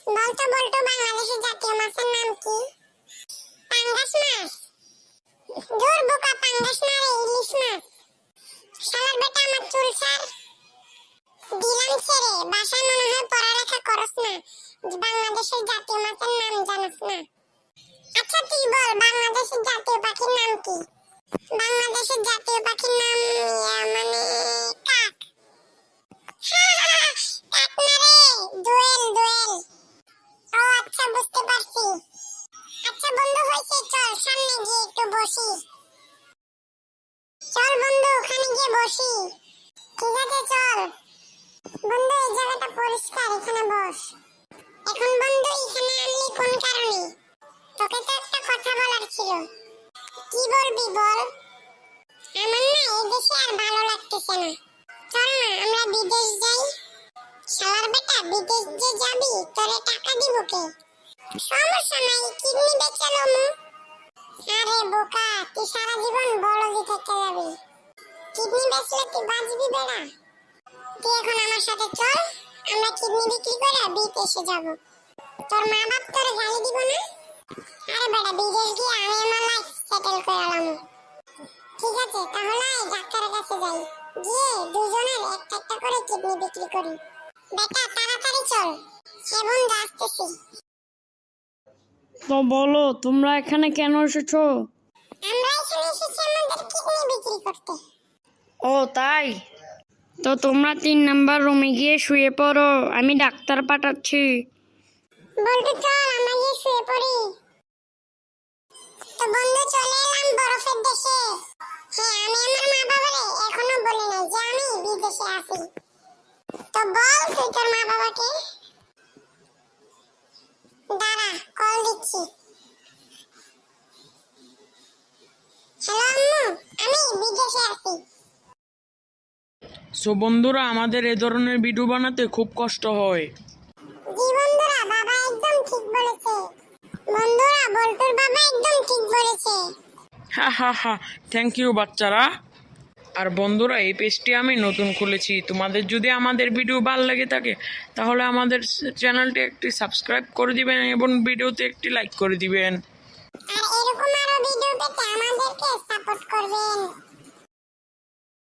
বলতো বলতো বাংলাদেশের জাতীয় মাছের নাম কি? পাঙ্গাস মাছ। দূর বোকা, পাঙ্গাস না রে, ইলিশ মাছ। শালার বেটা আমার চুল ছাড়। দিলাম ছেড়ে, বাসায় মনে হয় পড়ালেখা করস না, বাংলাদেশের জাতীয় মাছের নাম জানাস না। আচ্ছা তুই বল, বাংলাদেশের জাতীয় পাখির নাম কি? বাংলাদেশের জাতীয় পাখির নাম মানে কাক। কাক না রে, দোয়েল দোয়েল। ও আচ্ছা, বুঝতে পারছি। আচ্ছা বন্ধু, হইছে, চল সামনে গিয়ে একটু বসি। চল বন্ধু, ওখানে গিয়ে বসি। ঠিক আছে চল বন্ধু, এই জায়গাটা পরিষ্কার, এখানে বস। এখন বন্ধু, এখানে আনলি কোন কারণে? তোকে তো একটা কথা বলার ছিল। কি বলবি বল। আমার না এই দেশে আর ভালো লাগতেছে না, চল না আমরা বিদেশ যাই। শালার বেটা, বিদেশ যে যাবি তোরে টাকা দিব কে? সমস্যা নাই, কিডনি বেচে লমু। আরে বোকা, তুই সারা জীবন বড়জি থেকে যাবি, কিডনি বেচলে তুই বাঁচবি বেড়া। তুই এখন আমার সাথে চল, আমরা কিডনি বিক্রি করে বিদেশে যাব। তোর মা বাপ তোর গালি দিব না? আরে বেটা, বিদেশ গিয়ে আমি আমার লাইফ সেটেল করে আলাম। ঠিক আছে তাহলে ডাক্তারের কাছে যাই, গিয়ে দুজনের একটা একটা করে কিডনি বিক্রি করি। বেটা তাড়াতাড়ি চল। হ্যাঁ বন্ধু, আসতেছি। তো বলো, তোমরা এখানে কেন এসেছো? আমরা এখানে এসেছি আমাদের কিডনি বিক্রি করতে। ও তাই? তো তোমরা 3 নাম্বার রুমে গিয়ে শুয়ে পড়ো, আমি ডাক্তার পাঠাচ্ছি। বন্ধু চল আমরা গিয়ে শুয়ে পড়ি। তো বন্ধু, চলে এলাম বরফের দেশে। হ্যাঁ, আমি আমার মা বাবারে এখনো বলি নাই যে আমি বিদেশে আছি। তো বল তুই তোর মা বাবাকে। দাঁড়া, কল দিচ্ছি। হ্যালো আম্মু, আমি বিদেশে আছি। সো বন্ধুরা, আমাদের এ ধরনের ভিডিও বানাতে খুব কষ্ট হয়। জি বন্ধুরা, বাবা একদম ঠিক বলেছে। বন্ধুরা, বল্টুর বাবা একদম ঠিক বলেছে। হা হা হা, থ্যাংক ইউ বাচ্চারা। আর বন্ধুরা, এই পেজটি আমি নতুন খুলেছি, তোমাদের যদি আমাদের ভিডিও ভালো লেগে থাকে তাহলে আমাদের চ্যানেলটি একটি সাবস্ক্রাইব করে দিবেন এবং ভিডিওতে একটি লাইক করে দিবেন। আর এরকম আরো ভিডিও পেতে আমাদেরকে সাপোর্ট করবেন।